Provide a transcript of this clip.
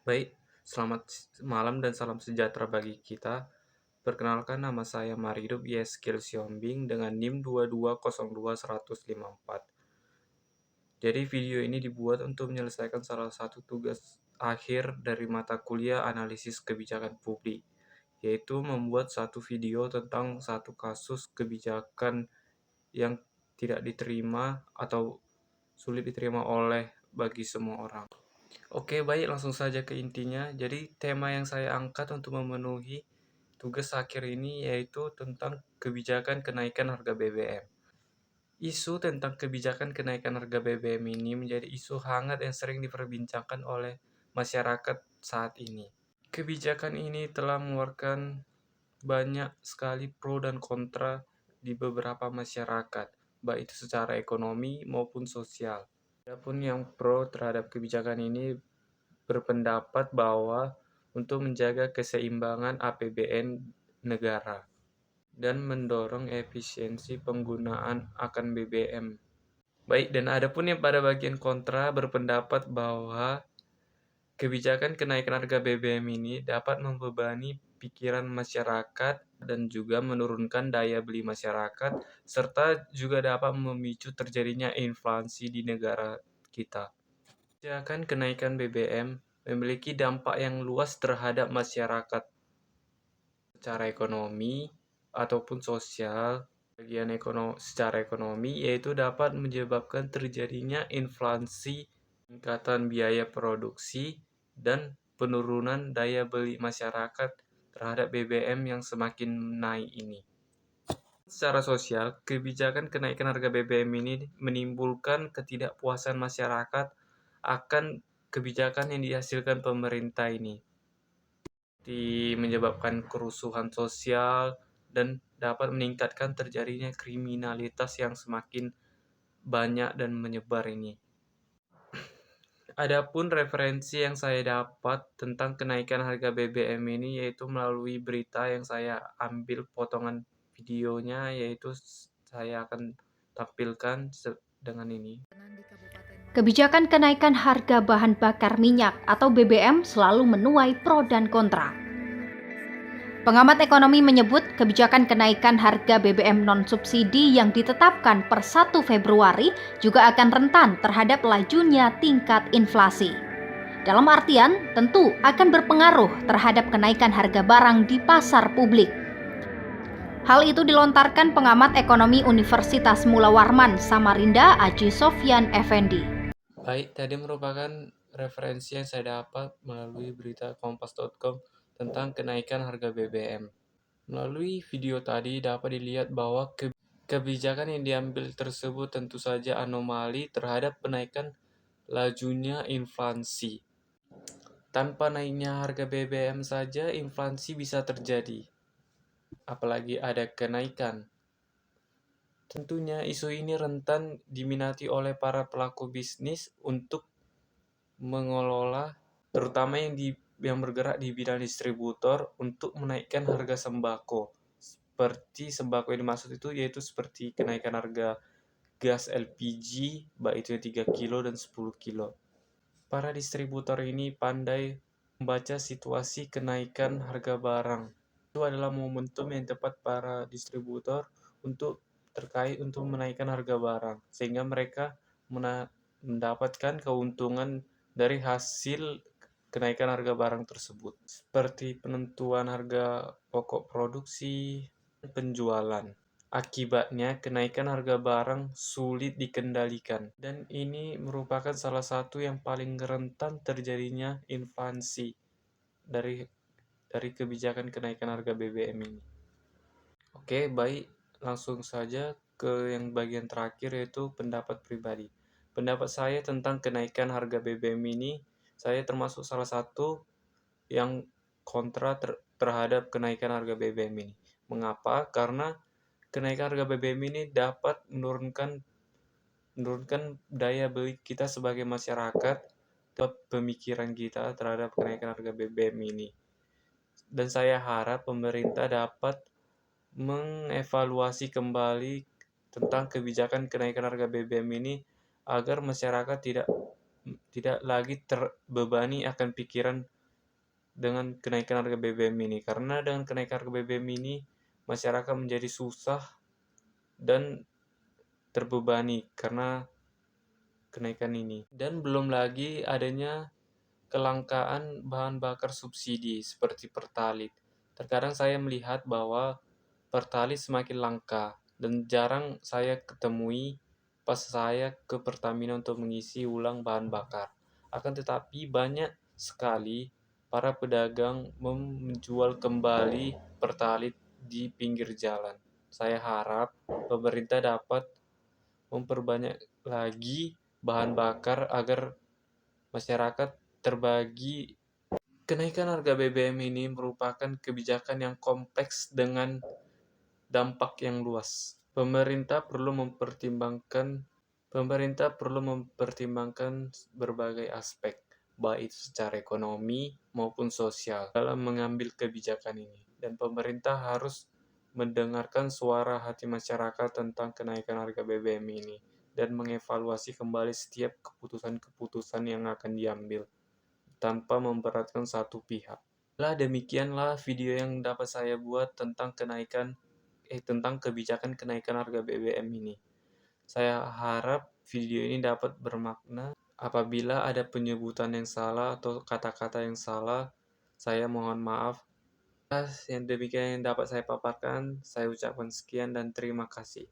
Baik, selamat malam dan salam sejahtera bagi kita. Perkenalkan nama saya Maridup Yeskil Siombing dengan NIM 22021154. Jadi video ini dibuat untuk menyelesaikan salah satu tugas akhir dari mata kuliah analisis kebijakan publik, yaitu membuat satu video tentang satu kasus kebijakan yang tidak diterima atau sulit diterima oleh bagi semua orang. Oke, baik, langsung saja ke intinya. Jadi, tema yang saya angkat untuk memenuhi tugas akhir ini yaitu tentang kebijakan kenaikan harga BBM. Isu tentang kebijakan kenaikan harga BBM ini menjadi isu hangat yang sering diperbincangkan oleh masyarakat saat ini. Kebijakan ini telah mengeluarkan banyak sekali pro dan kontra di beberapa masyarakat, baik itu secara ekonomi maupun sosial. Adapun yang pro terhadap kebijakan ini berpendapat bahwa untuk menjaga keseimbangan APBN negara dan mendorong efisiensi penggunaan akan BBM. Baik, dan adapun yang pada bagian kontra berpendapat bahwa kebijakan kenaikan harga BBM ini dapat membebani pikiran masyarakat dan juga menurunkan daya beli masyarakat, serta juga dapat memicu terjadinya inflasi di negara kita. Kebijakan kenaikan BBM memiliki dampak yang luas terhadap masyarakat secara ekonomi ataupun sosial. Secara ekonomi yaitu dapat menyebabkan terjadinya inflasi, peningkatan biaya produksi, dan penurunan daya beli masyarakat terhadap BBM yang semakin naik ini. Secara sosial, kebijakan kenaikan harga BBM ini menimbulkan ketidakpuasan masyarakat akan kebijakan yang dihasilkan pemerintah ini. Menyebabkan kerusuhan sosial dan dapat meningkatkan terjadinya kriminalitas yang semakin banyak dan menyebar ini. Adapun referensi yang saya dapat tentang kenaikan harga BBM ini yaitu melalui berita yang saya ambil potongan videonya, yaitu saya akan tampilkan dengan ini. Kebijakan kenaikan harga bahan bakar minyak atau BBM selalu menuai pro dan kontra. Pengamat ekonomi menyebut kebijakan kenaikan harga BBM non-subsidi yang ditetapkan per 1 Februari juga akan rentan terhadap lajunya tingkat inflasi. Dalam artian, tentu akan berpengaruh terhadap kenaikan harga barang di pasar publik. Hal itu dilontarkan pengamat ekonomi Universitas Mula Warman, Samarinda, Aji Sofyan Effendi. Baik, tadi merupakan referensi yang saya dapat melalui berita kompas.com tentang kenaikan harga BBM. Melalui video tadi dapat dilihat bahwa kebijakan yang diambil tersebut tentu saja anomali terhadap kenaikan lajunya inflasi. Tanpa naiknya harga BBM saja inflasi bisa terjadi, apalagi ada kenaikan. Tentunya isu ini rentan diminati oleh para pelaku bisnis untuk mengelola, terutama yang bergerak di bidang distributor, untuk menaikkan harga sembako. Seperti sembako yang dimaksud itu yaitu seperti kenaikan harga gas LPG, baik itu 3 kilo dan 10 kilo. Para distributor ini pandai membaca situasi kenaikan harga barang. Itu adalah momentum yang tepat para distributor untuk menaikkan harga barang, sehingga mereka mendapatkan keuntungan dari hasil kenaikan harga barang tersebut, seperti penentuan harga pokok produksi dan penjualan. Akibatnya, kenaikan harga barang sulit dikendalikan, dan ini merupakan salah satu yang paling rentan terjadinya inflasi dari kebijakan kenaikan harga BBM ini. Oke, baik, langsung saja ke yang bagian terakhir, yaitu pendapat pribadi. Pendapat saya tentang kenaikan harga BBM ini, saya termasuk salah satu yang kontra terhadap kenaikan harga BBM ini. Mengapa? Karena kenaikan harga BBM ini dapat menurunkan daya beli kita sebagai masyarakat, pemikiran kita terhadap kenaikan harga BBM ini. Dan saya harap pemerintah dapat mengevaluasi kembali tentang kebijakan kenaikan harga BBM ini agar masyarakat tidak lagi terbebani akan pikiran dengan kenaikan harga BBM ini, karena dengan kenaikan harga BBM ini masyarakat menjadi susah dan terbebani karena kenaikan ini. Dan belum lagi adanya kelangkaan bahan bakar subsidi seperti Pertalite. Terkadang saya melihat bahwa Pertalite semakin langka dan jarang saya ketemui pas saya ke Pertamina untuk mengisi ulang bahan bakar. Akan tetapi banyak sekali para pedagang menjual kembali Pertalite di pinggir jalan. Saya harap pemerintah dapat memperbanyak lagi bahan bakar agar masyarakat terbagi. Kenaikan harga BBM ini merupakan kebijakan yang kompleks dengan dampak yang luas. Pemerintah perlu mempertimbangkan berbagai aspek, baik secara ekonomi maupun sosial, dalam mengambil kebijakan ini. Dan pemerintah harus mendengarkan suara hati masyarakat tentang kenaikan harga BBM ini dan mengevaluasi kembali setiap keputusan-keputusan yang akan diambil tanpa memberatkan satu pihak. Demikianlah video yang dapat saya buat tentang kebijakan kenaikan harga BBM ini. Saya harap video ini dapat bermakna. Apabila ada penyebutan yang salah atau kata-kata yang salah, saya mohon maaf. Yang demikian yang dapat saya paparkan, saya ucapkan sekian dan terima kasih.